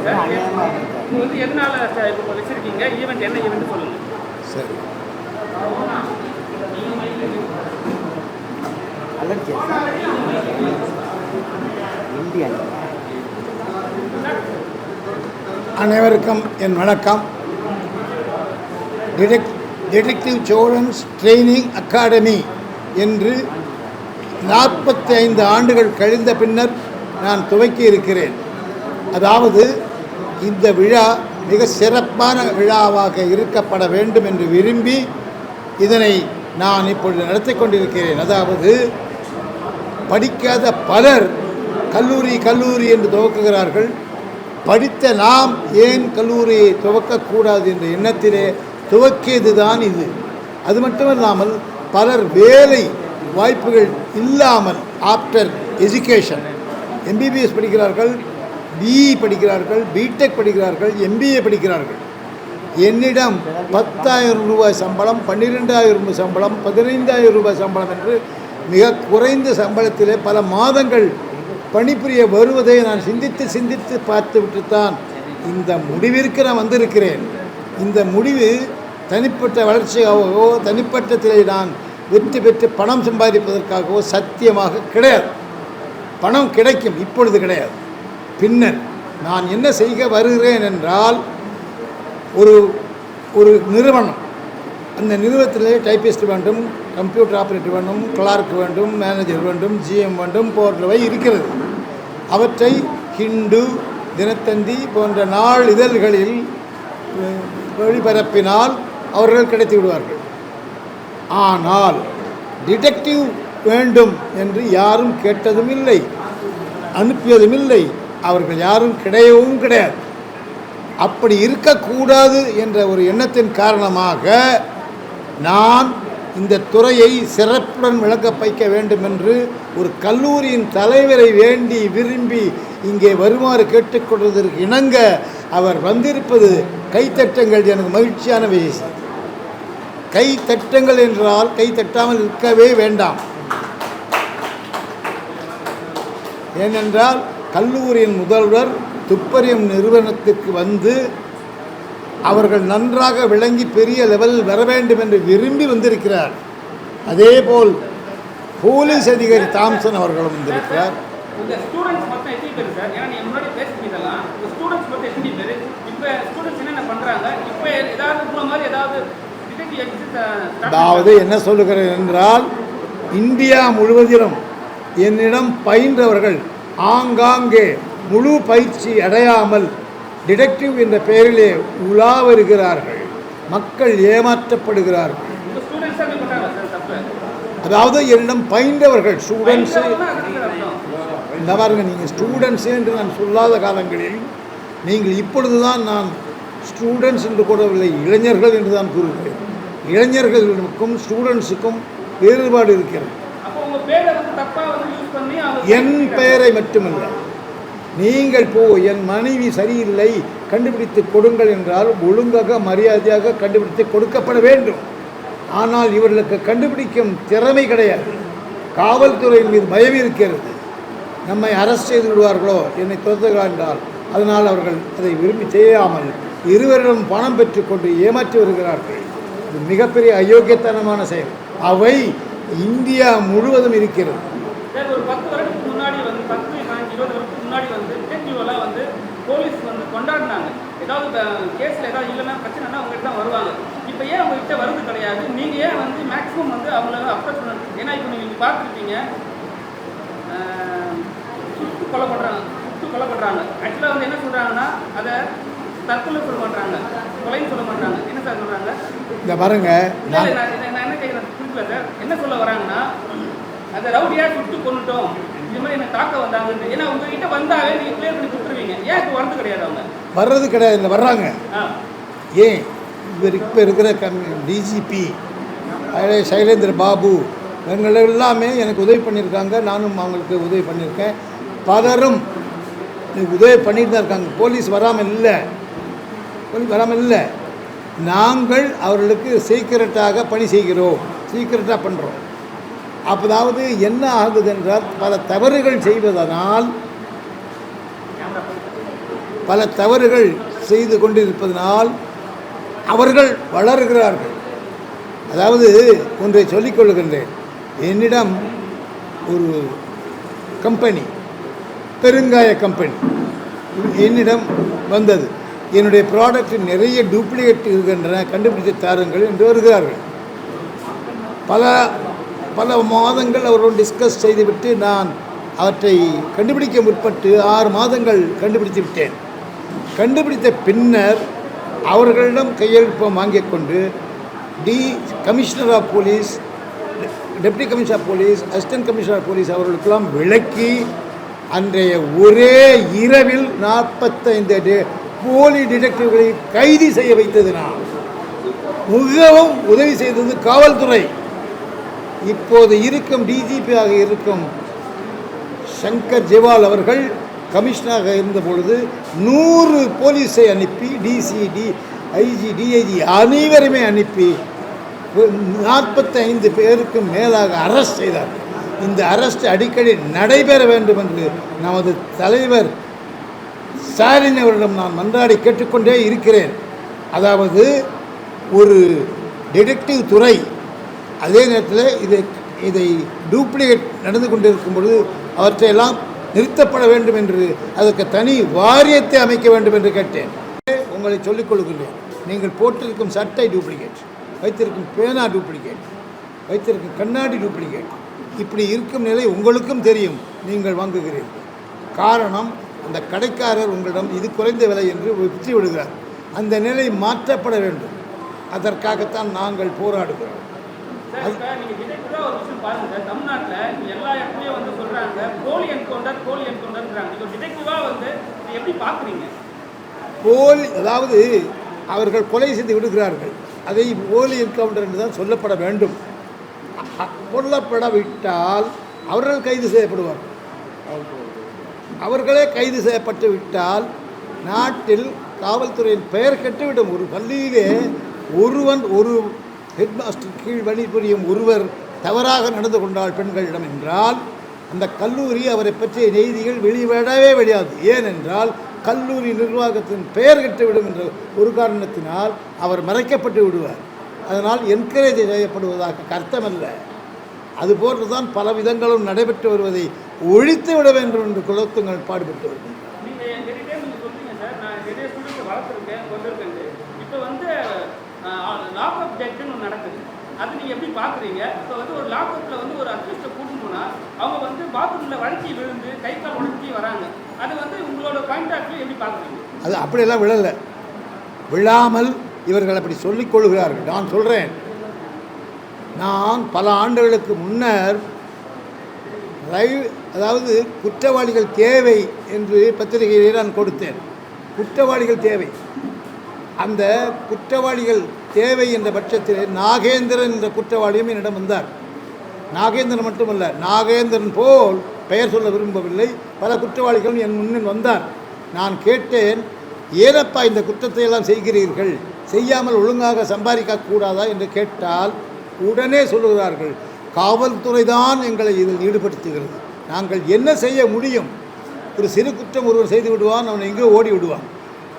சொல்லுங்கள் சார். நீங்கள் வந்து எதனால இப்போ வச்சுருக்கீங்க ஈவெண்ட், என்ன ஈவெண்ட் சொல்லுங்கள். சரி, அனைவருக்கும் என் வணக்கம். டிடெக்டிவ் சோழன்ஸ் ட்ரைனிங் அகாடமி என்று 45 ஆண்டுகள் கழிந்த பின்னர் நான் துவக்கி இருக்கிறேன். அதாவது இந்த விழா மிக சிறப்பான விழாவாக இருக்கப்பட வேண்டும் என்று விரும்பி இதனை நான் இப்பொழுது நடத்தி கொண்டிருக்கிறேன். அதாவது படிக்காத பலர் கல்லூரி என்று துவக்குகிறார்கள். படித்த நாம் ஏன் கல்லூரியை துவக்கக்கூடாது என்ற எண்ணத்திலே துவக்கியது தான் இது. அது மட்டுமல்லாமல் பலர் வேலை வாய்ப்புகள் இல்லாமல் ஆஃப்டர் எஜுகேஷன் எம்பிபிஎஸ் படிக்கிறார்கள், பிஇ படிக்கிறார்கள், பிடெக் படிக்கிறார்கள், எம்பிஏ படிக்கிறார்கள். என்னிடம் 10,000 ரூபாய் சம்பளம், 12,000 ரூபாய் சம்பளம், 15,000 ரூபாய் சம்பளம் என்று மிக குறைந்த சம்பளத்திலே பல மாதங்கள் பணிபுரிய வருவதை நான் சிந்தித்து பார்த்துவிட்டுத்தான் இந்த முடிவிற்கு நான் வந்திருக்கிறேன். இந்த முடிவு தனிப்பட்ட வளர்ச்சியாகவோ தனிப்பட்டத்திலே நான் வெற்றி பெற்று பணம் சம்பாதிப்பதற்காகவோ சத்தியமாக கிடையாது. பணம் கிடைக்கும், இப்பொழுது கிடையாது. பின்னர் நான் என்ன செய்ய வருகிறேன் என்றால், ஒரு நிறுவனம், அந்த நிறுவனத்திலே டைப்பிஸ்ட் வேண்டும், கம்ப்யூட்டர் ஆப்ரேட்டர் வேண்டும், கிளார்க் வேண்டும், மேனேஜர் வேண்டும், ஜிஎம் வேண்டும் போன்றவை இருக்கிறது. அவற்றை ஹிந்து, தினத்தந்தி போன்ற நாள் இதழ்களில் ஒளிபரப்பினால் அவர்கள் கிடைத்து விடுவார்கள். ஆனால் டிடெக்டிவ் வேண்டும் என்று யாரும் கேட்டதும் இல்லை, அனுப்பியதும் இல்லை. அவர்கள் யாரும் கிடையவும் கிடையாது. அப்படி இருக்கக்கூடாது என்ற ஒரு எண்ணத்தின் காரணமாக நான் இந்த துறையை சிறப்புடன் விளங்க வைக்க வேண்டும் என்று ஒரு கல்லூரியின் தலைவரை வேண்டி விரும்பி இங்கே வருமாறு கேட்டுக்கொள்வதற்கு இணங்க அவர் வந்திருப்பது கைத்தட்டங்கள். எனக்கு மகிழ்ச்சியான விஷயம். கை தட்டங்கள் என்றால் கை தட்டாமல் இருக்கவே வேண்டாம். ஏனென்றால் கல்லூரியின் முதல்வர் துப்பறியும் நிறுவனத்துக்கு வந்து அவர்கள் நன்றாக விளங்கி பெரிய லெவலில் வர வேண்டும் என்று விரும்பி வந்திருக்கிறார். அதேபோல் போலீஸ் அதிகாரி தாம்சன் அவர்களும் வந்திருக்கிறார். அதாவது என்ன சொல்லுகிறேன் என்றால், இந்தியா முழுவதிலும் என்னிடம் பயின்றவர்கள் ஆங்காங்கே முழு பயிற்சி அடையாமல் டிடெக்டிவ் என்ற பெயரிலே உலா வருகிறார்கள். மக்கள் ஏமாற்றப்படுகிறார்கள். அதாவது என்னிடம் பயின்றவர்கள் ஸ்டூடெண்ட்ஸு, இந்த பாருங்க, நீங்கள் ஸ்டூடெண்ட்ஸு என்று நான் சொல்லாத காலங்களில் நீங்கள் இப்பொழுது தான் நான் ஸ்டூடெண்ட்ஸ் என்று கூறவில்லை, இளைஞர்கள் என்று தான் கூறுகிறேன். இளைஞர்களுக்கும் ஸ்டூடெண்ட்ஸுக்கும் வேறுபாடு இருக்கிறது. என் பெயரை மட்டுமல்ல, நீங்கள் என் மனைவி சரியில்லை கண்டுபிடித்து கொடுங்கள் என்றால் ஒழுங்காக மரியாதையாக கண்டுபிடித்து கொடுக்கப்பட வேண்டும். ஆனால் இவர்களுக்கு கண்டுபிடிக்கும் திறமை கிடையாது. காவல்துறையின் மீது பயம் இருக்கிறது. நம்மை அரெஸ்ட் செய்து விடுவார்களோ, என்னை துரத்துகிறார் என்றால், அதனால் அவர்கள் அதை விரும்பி செய்யாமல் இருவரிடம் பணம் பெற்றுக்கொண்டு ஏமாற்றி வருகிறார்கள். இது மிகப்பெரிய அயோக்கியத்தனமான செயல். அவை இந்தியா முழுவதும் இருக்கிறது. ஒரு 10 வருடத்துக்கு முன்னாடி 10-20 வருடத்துக்கு முன்னாடி டிடெக்டிவெல்லாம் போலீஸ் கொண்டாடினாங்க. ஏதாவது கேஸில் ஏதாவது இல்லைன்னா பிரச்சனைனா அவங்ககிட்ட தான் வருவாங்க. இப்போ ஏன் அவங்ககிட்ட வருது கிடையாது? நீங்கள் ஏன் மேக்ஸிமம் அவங்கள அப்ரோச் பண்ண? ஏன்னா இப்போ நீங்கள் பார்த்துருப்பீங்க, சுட்டு கொலை பண்ணுறாங்க. ஆக்சுவலாக என்ன சொல்கிறாங்கன்னா, அதை தற்கொலை சொல்ல மாட்டாங்க, கொலைன்னு சொல்ல மாட்டாங்க. என்ன சார் சொல்கிறாங்க? இந்த பாருங்க, நான் என்ன கேட்குறேன் புரியல சார். என்ன சொல்ல வராங்கன்னா, அந்த ரவுடியாக சுட்டு கொண்டுட்டோம், இது மாதிரி என்ன தாக்க வந்தாங்க. ஏன்னா உங்ககிட்ட வந்தாலே நீங்கள் கிளியர் பண்ணி கொடுத்துருவீங்க. ஏன் இப்போ வரது கிடையாது? அவங்க வர்றது கிடையாது, இல்லை வர்றாங்க. ஏன் இப்போ இருக்கிற டிஜிபி சைலேந்திர பாபு இவங்க எல்லாமே எனக்கு உதவி பண்ணியிருக்காங்க. நானும் அவங்களுக்கு உதவி பண்ணியிருக்கேன். பலரும் உதவி பண்ணிட்டு தான் இருக்காங்க. போலீஸ் வராமல் இல்லை. நாங்கள் அவர்களுக்கு சீக்கிரட்டாக பணி செய்கிறோம், சீக்கிரட்டாக பண்ணுறோம். அப்போதாவது என்ன ஆகுது என்றால், பல தவறுகள் செய்வதனால் பல தவறுகள் செய்து கொண்டிருப்பதனால் அவர்கள் வளர்கிறார்கள். அதாவது ஒன்றை சொல்லிக் கொள்கின்றேன். என்னிடம் ஒரு கம்பெனி, பெருங்காய கம்பெனி என்னிடம் வந்தது. என்னுடைய ப்ராடக்ட் நிறைய டூப்ளிகேட் இருக்கின்றன, கண்டுபிடித்து தாருங்கள் என்று வருகிறார்கள். பல மாதங்கள் அவரோடு டிஸ்கஸ் செய்துவிட்டு நான் அவற்றை கண்டுபிடிக்க முற்பட்டு 6 மாதங்கள் கண்டுபிடித்து விட்டேன். கண்டுபிடித்த பின்னர் அவர்களிடம் கையெழுப்பம் வாங்கிக் கொண்டு commissioner of police, deputy commissioner of police, assistant commissioner of police அவர்களுக்கெல்லாம் விளக்கி அன்றைய ஒரே இரவில் 45 போலி டிடெக்டிவ்களை கைது செய்ய வைத்தது. நான் மிகவும் உதவி செய்தது காவல்துறை. இப்போது இருக்கும் டிஜிபியாக இருக்கும் சங்கர் ஜெவால் அவர்கள் கமிஷனராக இருந்தபொழுது 100 போலீஸை அனுப்பி டிசிடி, ஐஜி, டிஐஜி அனைவருமே அனுப்பி 45 பேருக்கு மேலாக அரெஸ்ட் செய்தார். இந்த அரெஸ்ட் அடிக்கடி நடைபெற வேண்டும் என்று நமது தலைவர் ஸ்டாலின் அவரிடம் நான் மன்றாடி கேட்டுக்கொண்டே இருக்கிறேன். அதாவது ஒரு டிடெக்டிவ் துறை அதே நேரத்தில் இதை டூப்ளிகேட் நடந்து கொண்டிருக்கும் பொழுது அவற்றையெல்லாம் நிறுத்தப்பட வேண்டும் என்று அதற்கு தனி வாரியத்தை அமைக்க வேண்டும் என்று கேட்டேன். உங்களை சொல்லிக் கொள்கிறேன், நீங்கள் போட்டிருக்கும் சட்டை டூப்ளிகேட், வைத்திருக்கும் பேனா டூப்ளிகேட், வைத்திருக்கும் கண்ணாடி டூப்ளிகேட், இப்படி இருக்கும் நிலை உங்களுக்கும் தெரியும். நீங்கள் வாங்குகிறீர்கள். காரணம், அந்த கடைக்காரர் உங்களிடம் இது குறைந்த விலை என்று விற்று விடுகிறார். அந்த நிலை மாற்றப்பட வேண்டும். அதற்காகத்தான் நாங்கள் போராடுகிறோம். ஒரு விஷயம் பாருங்க, தமிழ்நாட்டில் எல்லா இடத்துலையும் வந்து சொல்றாங்க போலி என்கவுண்டர்ன்றாங்க. நீங்க டிடெக்டிவா வந்து எப்படி பாக்குறீங்க? போலி, அதாவது அவர்கள் கொலை செய்து விடுகிறார்கள், அதை போலி என்கவுண்டர் என்று தான் சொல்லப்பட வேண்டும். கொல்லப்படவிட்டால் அவர்கள் கைது செய்யப்படுவார்கள். அவர்களே கைது செய்யப்பட்டு விட்டால் நாட்டில் காவல்துறையின் பெயர் கெட்டுவிடும். ஒரு பள்ளியிலே ஒரு ஹெட் மாஸ்டர் கீழ் பணிபுரியும் ஒருவர் தவறாக நடந்து கொண்டால் பெண்களிடம் என்றால் அந்த கல்லூரி அவரை பற்றிய செய்திகள் வெளிவிடவே வெளியாது. ஏனென்றால் கல்லூரி நிர்வாகத்தின் பெயர் கெட்டுவிடும் என்ற ஒரு காரணத்தினால் அவர் மறைக்கப்பட்டு விடுவார். அதனால் என்கரேஜ் செய்யப்படுவதாக அர்த்தமல்ல. அதுபோன்று தான் பல விதங்களும் நடைபெற்று வருவதை ஒழித்து விட வேண்டும் என்று குலத்துங்கள் பாடுபட்டு வருகின்றனர். இப்போ வந்து லாக்அப் டெத்னு ஒன்று நடக்குது, அது நீங்கள் எப்படி பார்க்குறீங்க? இப்போ வந்து ஒரு லாக்அப்பில் வந்து ஒரு அக்யூஸ்டை கூட்டிட்டு போனால் அவங்க வந்து பாத்ரூமில் வழுக்கி விழுந்து கை கால் உடச்சி வராங்க. அது வந்து உங்களோட பாயிண்ட் ஆஃப் வியூ எப்படி பார்க்குறீங்க? அது அப்படியெல்லாம் விழலை. விழாமல் இவர்கள் அப்படி சொல்லிக் கொள்கிறார்கள். நான் சொல்கிறேன், நான் பல ஆண்டுகளுக்கு முன்னர் அதாவது குற்றவாளிகள் தேவை என்று பத்திரிகையிலே நான் கொடுத்தேன். குற்றவாளிகள் தேவை. அந்த குற்றவாளிகள் தேவை என்ற பட்சத்தில் நாகேந்திரன் என்ற குற்றவாளியும் என்னிடம் வந்தார். நாகேந்திரன் மட்டுமல்ல, நாகேந்திரன் போல் பெயர் சொல்ல விரும்பவில்லை, பல குற்றவாளிகளும் என் முன்னில் வந்தார். நான் கேட்டேன், ஏனப்பா இந்த குற்றத்தை எல்லாம் செய்கிறீர்கள், செய்யாமல் ஒழுங்காக சம்பாதிக்கக்கூடாதா என்று கேட்டால் உடனே சொல்லுகிறார்கள், காவல்துறை தான் எங்களை இதில் ஈடுபடுத்துகிறது, நாங்கள் என்ன செய்ய முடியும்? ஒரு சிறு குற்றம் ஒருவர் செய்து விடுவான், அவனை எங்கேயோ ஓடி விடுவான்.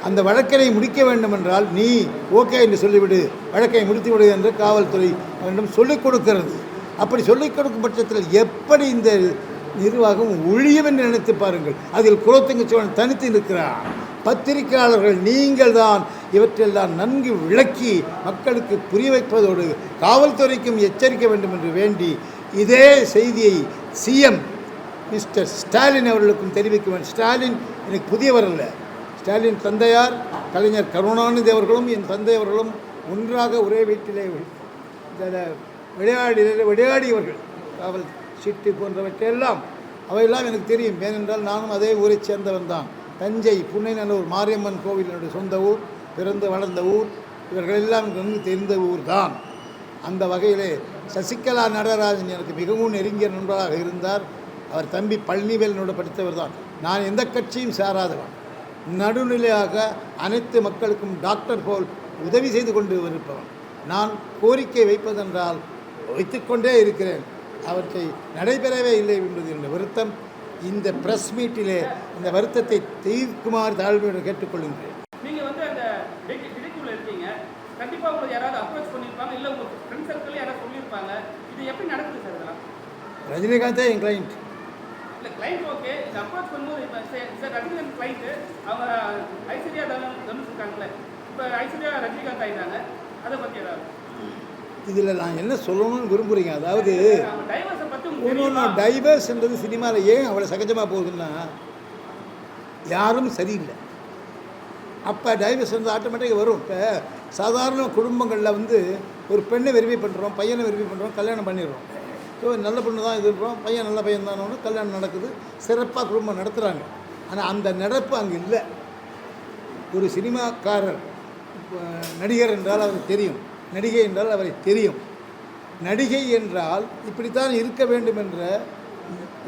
அந்த வழக்கினை முடிக்க வேண்டும் என்றால் நீ ஓகே என்று சொல்லிவிடு, வழக்கை முடித்து விடு என்று காவல்துறை அவனிடம் சொல்லிக் கொடுக்கிறது. அப்படி சொல்லிக் கொடுக்கும் பட்சத்தில் எப்படி இந்த நிர்வாகம் ஒழியும் என்று நினைத்து பாருங்கள். அதில் குலோத்துங்க சோழன் தனித்து இருக்கிறார். பத்திரிகையாளர்கள் நீங்கள் தான் இவற்றெல்லாம் நன்கு விளக்கி மக்களுக்கு புரிய வைப்பதோடு காவல்துறைக்கும் எச்சரிக்க வேண்டும் என்று வேண்டி இதே செய்தியை சிஎம் மிஸ்டர் ஸ்டாலின் அவர்களுக்கும் தெரிவிக்க வேண்டும். ஸ்டாலின் எனக்கு புதியவர் அல்ல. ஸ்டாலின் தந்தையார் கலைஞர் கருணாநிதி அவர்களும் என் தந்தை அவர்களும் ஒன்றாக ஒரே வீட்டிலே விளையாடியவர்கள். காவல் சிட்டு போன்றவற்றையெல்லாம் அவையெல்லாம் எனக்கு தெரியும். ஏனென்றால் நானும் அதே ஊரை சேர்ந்தவன் தான். தஞ்சை புன்னைநல்லூர் மாரியம்மன் கோவில் என்னுடைய சொந்த ஊர், பிறந்து வளர்ந்த ஊர். இவர்களெல்லாம் நன்கு தெரிந்த ஊர் தான். அந்த வகையிலே சசிகலா நடராஜன் எனக்கு மிகவும் நெருங்கிய நண்பராக இருந்தார். அவர் தம்பி பழனிவேலனோடு படித்தவர் தான். நான் எந்த கட்சியும் சாராதவன். நடுநிலையாக அனைத்து மக்களுக்கும் டாக்டர் போல் உதவி செய்து கொண்டு இருப்பவன். நான் கோரிக்கை வைப்பதென்றால் வைத்துக்கொண்டே இருக்கிறேன். அவற்றை நடைபெறவே இல்லை என்பது என்னுடைய வருத்தம். இந்த ப்ரெஸ் மீட்டிலே இந்த வருத்தத்தை தீர்க்குமாறு தாழ்மையுடன் கேட்டுக்கொள்கின்றேன். நீங்கள் வந்து அந்த டிடெக்டிவ்ல இருக்கீங்க, கண்டிப்பாக உங்களுக்கு யாராவது அப்ரோச் பண்ணியிருப்பாங்க, இல்லை உங்கள் ஃப்ரெண்ட் சர்க்கிள் யாராவது சொல்லியிருப்பாங்க. இது எப்படி நடக்குது சார் இதெல்லாம்? ரஜினிகாந்தே என் கிளைண்ட். இல்லை கிளைண்ட் ஓகே, இது அப்ரோச் பண்ணும்போது இப்போ சார் ரஜினிகாந்த் கிளைண்ட்டு அவங்க ஐஸ்வர்யா தனுஷ் இருக்காங்களே, இப்போ ஐஸ்வர்யா ரஜினிகாந்த் ஆகிட்டாங்க, அதை பற்றி ஏதாவது? இதில் நான் என்ன சொல்லணும்னு விரும்புகிறீங்க, அதாவது டைவர்ஸை பற்றி ஒன்று டைவர்ஸ்ன்றது சினிமாவில் ஏன் அவ்வளோ சகஜமாக போகுதுன்னா யாரும் சரியில்லை. அப்போ டைவர்ஸ் வந்து ஆட்டோமேட்டிக்காக வரும். இப்போ சாதாரண குடும்பங்களில் வந்து ஒரு பெண்ணை வெரிஃபை பண்ணுறோம், பையனை வெரிஃபை பண்ணுறோம், கல்யாணம் பண்ணிடுறோம். ஸோ நல்ல பொண்ணு தான் இது இருக்கிறோம், பையன் நல்ல பையன் தானோன்னு கல்யாணம் நடக்குது, சிறப்பாக குடும்பம் நடத்துகிறாங்க. ஆனால் அந்த நடப்பு அங்கே இல்லை. ஒரு சினிமாக்காரர் நடிகர் என்றால் அவருக்கு தெரியும், நடிகை என்றால் அவரை தெரியும். நடிகை என்றால் இப்படித்தான் இருக்க வேண்டும் என்ற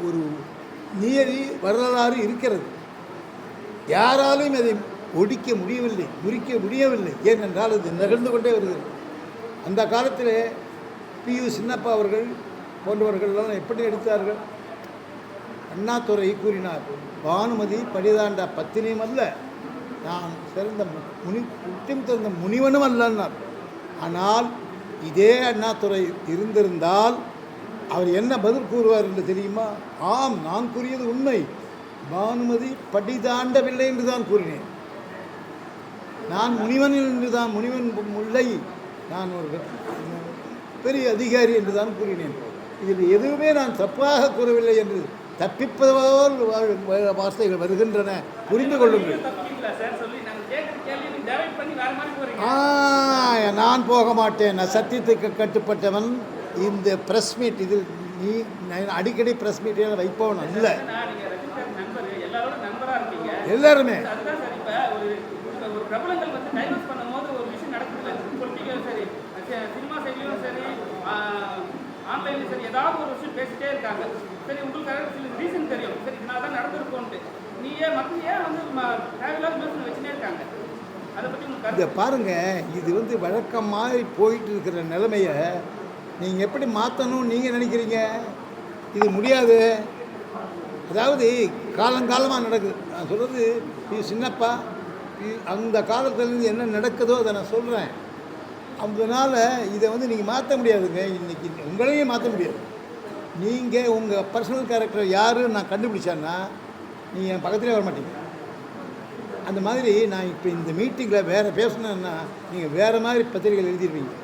ஒரு நியதி வரலாறு இருக்கிறது. யாராலும் அதை ஒடிக்க முடியவில்லை, முறிக்க முடியவில்லை. ஏனென்றால் அது நிகழ்ந்து கொண்டே வருகிறது. அந்த காலத்தில் PU சின்னப்பா அவர்கள் போன்றவர்களெல்லாம் எப்படி எடுத்தார்கள்? அண்ணாதுரை கூறினார், பானுமதி படிதாண்ட பத்தினியும் அல்ல, நான் சிறந்த குற்றம் தந்த முனிவனும் அல்லன்னார். ஆனால் இதே அண்ணாதுரை இருந்திருந்தால் அவர் என்ன பதில் கூறுவார் என்று தெரியுமா? ஆம், நான் கூறியது உண்மை, பானுமதி படி தாண்டவில்லை என்று தான் கூறினேன். நான் முனிவன் என்று தான், முனிவன் முல்லை, நான் ஒரு பெரிய அதிகாரி என்று தான் கூறினேன். இதில் எதுவுமே நான் தப்பாக கூறவில்லை என்று தப்பிப்பதோல் வார்த்தைகள் வருகின்றன, புரிந்து கொள்ளுங்கள். நான் போக மாட்டேன், நான் சத்தியத்துக்கு கட்டுப்பட்டவன். இந்த ப்ரெஸ் மீட் இதில் நீ அடிக்கடி ப்ரெஸ் மீட்டில் வைப்பவன் அல்ல. எல்லாருமே பிரபலங்கள் வந்து டைவர்ஸ் பண்ணும்போது ஒரு விஷயம் நடக்குதுல்ல, பொலிட்டிக்கலும் சரி, சினிமா சைட்லையும் சரி, ஆன்லைன்லையும் சரி, ஏதாவது ஒரு விஷயம் பேசிட்டே இருக்காங்க. சரி, உங்களுக்கு ரீசன் தெரியும், சரி நான் தான் நடந்திருக்கோன்ட்டு, நீ ஏன் மக்கள் ஏன் வந்து தேவையில்லாத யோசனை வச்சுட்டே இருக்காங்க? அதை பற்றி உங்களுக்கு இதை பாருங்கள், இது வந்து வழக்கம் மாதிரி போயிட்டு இருக்கிற நிலைமையை நீங்கள் எப்படி மாற்றணும்னு நீங்கள் நினைக்கிறீங்க? இது முடியாது. அதாவது காலங்காலமாக நடக்குது. நான் சொல்கிறது சின்னப்பா, அந்த காலத்துலேருந்து என்ன நடக்குதோ அதை நான் சொல்கிறேன். அதனால் இதை வந்து நீங்கள் மாற்ற முடியாதுங்க. இன்றைக்கி உங்களையும் மாற்ற முடியாது. நீங்கள் உங்கள் பர்சனல் கேரக்டர் யாருன்னு நான் கண்டுபிடிச்சேன்னா நீங்கள் என் பக்கத்துலேயே வர மாட்டீங்க. அந்த மாதிரி நான் இப்போ இந்த மீட்டிங்கில் வேறு பேசணுன்னா நீங்கள் வேறு மாதிரி பத்திரிகைகள் எழுதிடுவீங்க.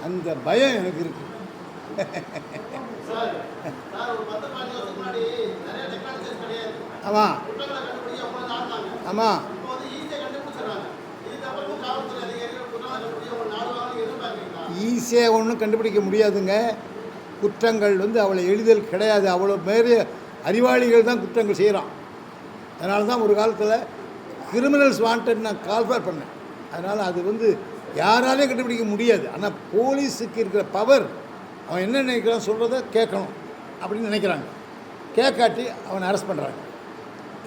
அந்த பயம் எனக்கு இருக்குது. ஆமாம் ஆமாம், ஈஸியாக ஒன்றும் கண்டுபிடிக்க முடியாதுங்க. குற்றங்கள் வந்து அவ்வளோ எளிதல் கிடையாது. அவ்வளோ பெரிய அறிவாளிகள் தான் குற்றங்கள் செய்கிறான். அதனால தான் ஒரு காலத்தில் கிரிமினல்ஸ் வாண்டட் நான் கால்ஃபார் பண்ணேன். அதனால் அது வந்து யாராலையும் கண்டுபிடிக்க முடியாது. ஆனால் போலீஸுக்கு இருக்கிற பவர், அவன் என்ன நினைக்கிறான் சொல்கிறத கேட்கணும் அப்படின்னு நினைக்கிறாங்க. கேட்காட்டி அவனை அரெஸ்ட் பண்ணுறாங்க,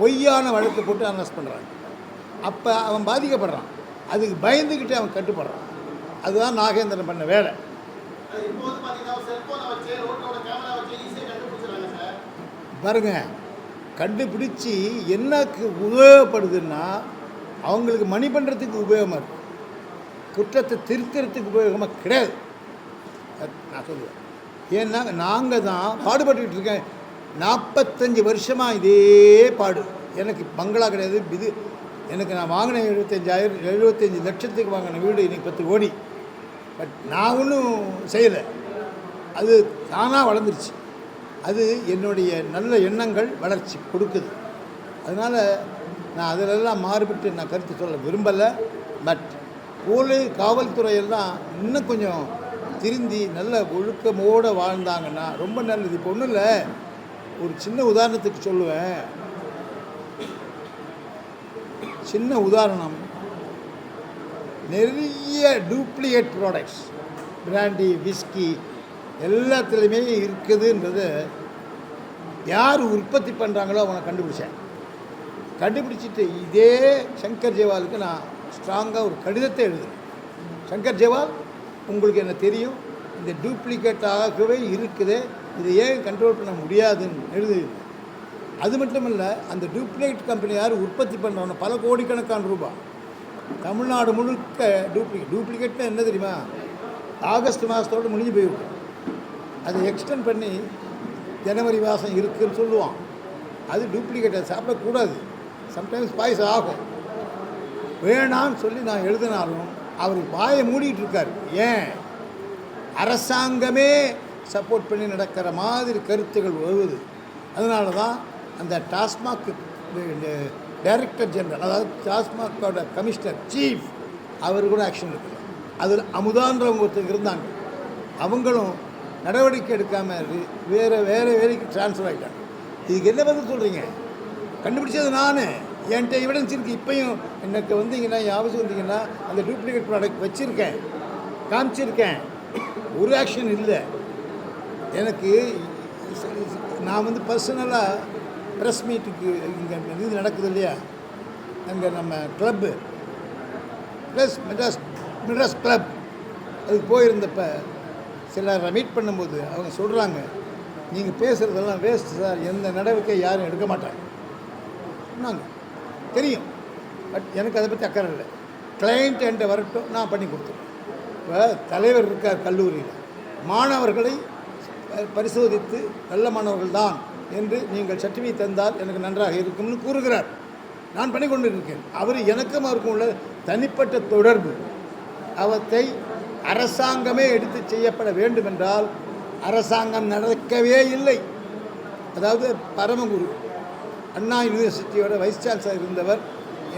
பொய்யான வழக்கு போட்டு அரெஸ்ட் பண்ணுறாங்க. அப்போ அவன் பாதிக்கப்படுறான், அதுக்கு பயந்துக்கிட்டு அவன் கட்டுப்படுறான். அதுதான் நாகேந்திரன் பண்ண வேலை. பாருங்க, கண்டுபிடிச்சி என்னக்கு உபயோகப்படுதுன்னா அவங்களுக்கு மணி பண்ணுறதுக்கு உபயோகமாக இருக்குது, குற்றத்தை திருத்துறதுக்கு உபயோகமாக கிடையாது. நான் சொல்லுவேன். ஏன்னா நாங்கள் தான் பாடுபட்டுக்கிட்டு இருக்கேன். 45 வருஷமாக இதே பாடு. எனக்கு பங்களா கிடையாது. இது எனக்கு நான் வாங்கின 75 லட்சத்துக்கு வாங்கின வீடு இன்றைக்கி 10 கோடி. பட் நான் ஒன்றும் செய்யலை, அது தானாக வளர்ந்துருச்சு. அது என்னுடைய நல்ல எண்ணங்கள் வளர்ச்சி கொடுக்குது. அதனால் நான் அதிலெல்லாம் மாறுபட்டு நான் கருத்து சொல்ல விரும்பலை. பட் காவல்துறையெல்லாம் இன்னும் கொஞ்சம் திருந்தி நல்ல ஒழுக்கமோடு வாழ்ந்தாங்கன்னா ரொம்ப நல்லது. இப்போ ஒன்றும் இல்லை, ஒரு சின்ன உதாரணத்துக்கு சொல்லுவேன். சின்ன உதாரணம், நிறைய டூப்ளிகேட் ப்ராடக்ட்ஸ், பிராண்டி, விஸ்கி எல்லாத்துலேயுமே இருக்குதுன்றது யார் உற்பத்தி பண்ணுறாங்களோ அவனை கண்டுபிடிச்சிட்டு இதே சங்கர் ஜெவாலுக்கு நான் ஸ்ட்ராங்காக ஒரு கடிதத்தை எழுதுறேன். சங்கர் ஜெவால், உங்களுக்கு என்ன தெரியும், இந்த டூப்ளிகேட்டாகவே இருக்குது, இதை ஏன் கண்ட்ரோல் பண்ண முடியாதுன்னு எழுது. அது மட்டும் இல்லை, அந்த டூப்ளிகேட் கம்பெனி யார் உற்பத்தி பண்ணுறாங்க, பல கோடிக்கணக்கான ரூபாய் தமிழ்நாடு முழுக்க டூப்ளிகேட்னா என்ன தெரியுமா, ஆகஸ்ட் மாதத்தோடு முடிஞ்சு போயிருக்கும். அதை எக்ஸ்டெண்ட் பண்ணி ஜனவரி மாதம் இருக்குதுன்னு சொல்லுவான். அது டூப்ளிகேட், அதை சாப்பிடக்கூடாது. சம்டைம்ஸ் பாய்ஸ் ஆகும். வேணான்னு சொல்லி நான் எழுதினாலும் அவர் வாயை மூடிட்டு இருக்கார். ஏன்? அரசாங்கமே சப்போர்ட் பண்ணி நடக்கிற மாதிரி கருத்துகள் வருவது. அதனால தான் அந்த டாஸ்மாக் டைரக்டர் ஜெனரல், அதாவது டாஸ்மாகோட கமிஷனர் சீஃப், அவர் கூட ஆக்ஷன் எடுக்கல. அதில் அமுதான்றவங்க ஒருத்தர் இருந்தாங்க, அவங்களும் நடவடிக்கை எடுக்காமல் வேறு வேலைக்கு ட்ரான்ஸ்ஃபர் ஆகிட்டாங்க. இதுக்கு என்ன பதில் சொல்கிறீங்க? கண்டுபிடிச்சது நான், என்கிட்ட எவிடன்ஸ் இருக்குது. இப்போயும் எனக்கு வந்தீங்கன்னா, ஆஃபீஸ் வந்தீங்கன்னா அந்த டூப்ளிகேட் ப்ராடக்ட் வச்சுருக்கேன், காமிச்சிருக்கேன். ஒரு ஆக்ஷன் இல்லை. எனக்கு நான் பர்சனலாக ப்ரெஸ் மீட்டுக்கு இங்கே இது நடக்குது இல்லையா, அங்கே நம்ம கிளப்பு ப்ளஸ் மெட்ராஸ் கிளப், அதுக்கு போயிருந்தப்ப சிலரை மீட் பண்ணும்போது அவங்க சொல்கிறாங்க, நீங்கள் பேசுகிறதெல்லாம் வேஸ்ட்டு சார், எந்த நடவடிக்கை யாரும் எடுக்க மாட்டாங்க சொன்னாங்க. தெரியும், பட் எனக்கு அதை பற்றி அக்கறை இல்லை. கிளைண்ட் என்கிட்ட வரட்டும், நான் பண்ணி கொடுத்துருவேன். இப்போ தலைவர் இருக்கார் கல்லூரியில், மாணவர்களை பரிசோதித்து நல்ல மாணவர்கள் தான் என்று நீங்கள் சர்டிஃபிகேட் தந்தால் எனக்கு நன்றாக இருக்கும்னு கூறுகிறார். நான் பண்ணி கொண்டு இருக்கேன். அவர் எனக்கும் அவருக்கும் உள்ள தனிப்பட்ட தொடர்பு, அவற்றை அரசாங்கமே எடுத்து செய்யப்பட வேண்டும் என்றால் அரசாங்கம் நடக்கவே இல்லை. அதாவது பரமகுரு அண்ணா யூனிவர்சிட்டியோட வைஸ் சான்சலர் இருந்தவர்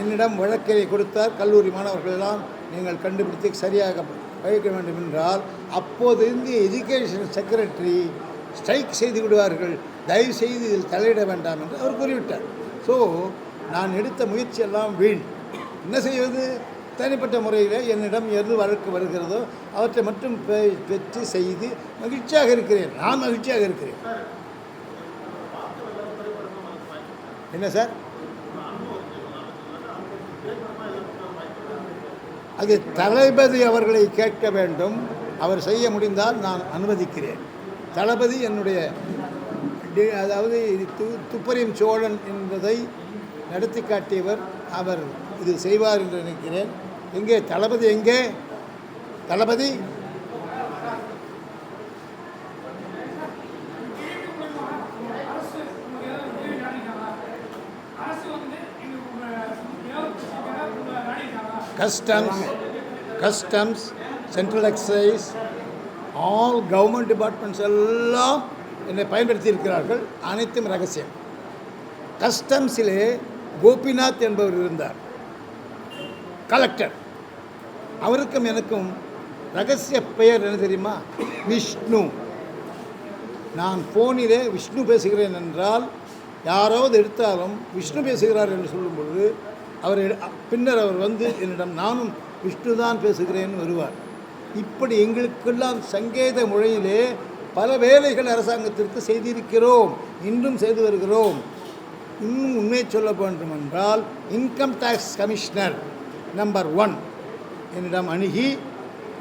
என்னிடம் வழக்கை கொடுத்தார். கல்லூரி மாணவர்களெல்லாம் நீங்கள் கண்டுபிடித்து சரியாக வைக்க வேண்டும் என்றால் அப்போது இருந்து எஜுகேஷன் செக்ரட்டரி ஸ்ட்ரைக் செய்து விடுவார்கள், தயவு செய்து இதில் தலையிட வேண்டாம் என்று அவர் கூறிவிட்டார். ஸோ நான் எடுத்த முயற்சியெல்லாம் வீண். என்ன செய்வது? தனிப்பட்ட முறையில் என்னிடம் எது வழக்கு வருகிறதோ அவற்றை மட்டும் பெற்று செய்து மகிழ்ச்சியாக இருக்கிறேன். நான் மகிழ்ச்சியாக இருக்கிறேன். என்ன சார்? அது தளபதி அவர்களை கேட்க வேண்டும். அவர் செய்ய முடிந்தால் நான் அனுமதிக்கிறேன். தளபதி என்னுடைய அதாவது துப்பறியும் சோழன் என்பதை நடத்தி காட்டியவர். அவர் இது செய்வார் என்று நினைக்கிறேன். எங்கே தளபதி? எங்கே தளபதி? Customs, central excise, all government departments எல்லாம் என்னை பயன்படுத்தி இருக்கிறார்கள். அனைத்தும் ரகசியம். கஸ்டம்ஸிலே கோபிநாத் என்பவர் இருந்தார், கலெக்டர். அவருக்கும் எனக்கும் ரகசிய பெயர் என்ன தெரியுமா? விஷ்ணு. நான் ஃபோனிலே விஷ்ணு பேசுகிறேன் என்றால் யாராவது எடுத்தாலும் விஷ்ணு பேசுகிறார் என்று சொல்லும்பொழுது அவர் பின்னர் அவர் வந்து என்னிடம் நானும் விஷ்ணு தான் பேசுகிறேன்னு வருவார். இப்படி எங்களுக்கெல்லாம் சங்கேத மொழியிலே பல வேலைகள் அரசாங்கத்திற்கு செய்திருக்கிறோம், இன்றும் செய்து வருகிறோம். இன்னும் உண்மை சொல்ல வேண்டும் என்றால் இன்கம் டேக்ஸ் கமிஷனர் நம்பர் 1 என்னிடம் அணுகி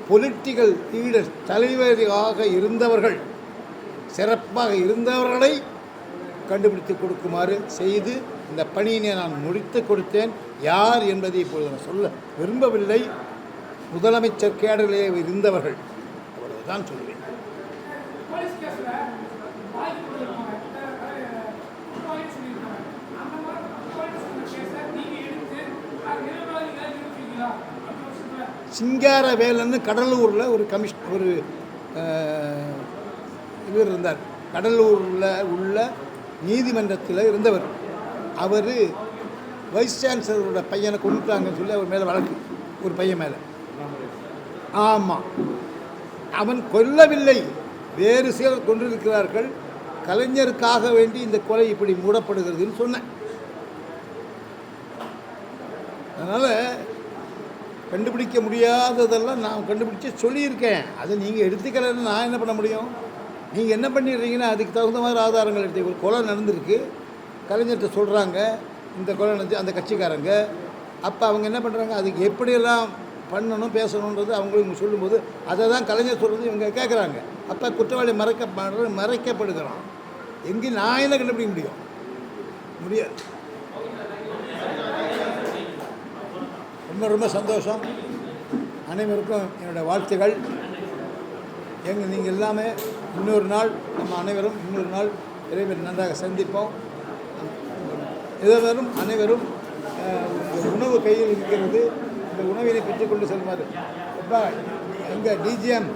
பொலிட்டிக்கல் லீடர், தலைவராக இருந்தவர்கள், சிறப்பாக இருந்தவர்களை கண்டுபிடித்து கொடுக்குமாறு செய்து இந்த பணியினை நான் முடித்து கொடுத்தேன். யார் என்பதை இப்பொழுது நான் சொல்ல விரும்பவில்லை. முதலமைச்சர் கேடரிலே இருந்தவர்கள், அவ்வளவுதான் சொல்வேன். சிங்காரவேலன்னு கடலூரில் ஒரு ஒரு இவர் இருந்தார். கடலூரில் உள்ள நீதிமன்றத்தில் இருந்தவர். அவர் வைஸ் சான்சலரோட பையனை கொண்டுட்டாங்கன்னு சொல்லி அவர் மேலே வழக்கு, ஒரு பையன் மேலே. ஆமாம், அவன் கொல்லவில்லை, வேறு சிலர் கொண்டிருக்கிறார்கள். கலைஞருக்காக வேண்டி இந்த கொலை இப்படி மூடப்படுகிறதுன்னு சொன்னேன். அதனால் கண்டுபிடிக்க முடியாததெல்லாம் நான் கண்டுபிடிச்சி சொல்லியிருக்கேன். அதை நீங்கள் எடுத்துக்கலன்னு நான் என்ன பண்ண முடியும்? நீங்கள் என்ன பண்ணிடுறீங்கன்னா அதுக்கு தகுந்த மாதிரி ஆதாரங்கள் எடுத்து. ஒரு கொலை நடந்திருக்கு, கலைஞர்கிட்ட சொல்கிறாங்க இந்த கொலை நடந்து, அந்த கட்சிக்காரங்க. அப்போ அவங்க என்ன பண்ணுறாங்க, அதுக்கு எப்படியெல்லாம் பண்ணணும் பேசணுன்றது அவங்களுக்கு சொல்லும்போது அதை தான் கலைஞர் சொல்கிறது இவங்க கேட்குறாங்க. அப்போ குற்றவாளி மறைக்கப்படுகிறான். எங்கேயும் நான் என்ன கண்டுபிடிக்க முடியும்? முடியாது. ரொம்ப ரொம்ப சந்தோஷம். அனைவருக்கும் என்னோடய வாழ்த்துக்கள். நீங்கள் எல்லாமே இன்னொரு நாள் நம்ம அனைவரும் இன்னொரு நாள் இறைவன் நன்றாக சந்திப்போம். இதவரும் அனைவரும் இந்த உணவு கையில் இருக்கிறது, இந்த உணவினை பெற்றுக்கொண்டு செல்வார். இப்போ எங்கள் டிஜிஎம்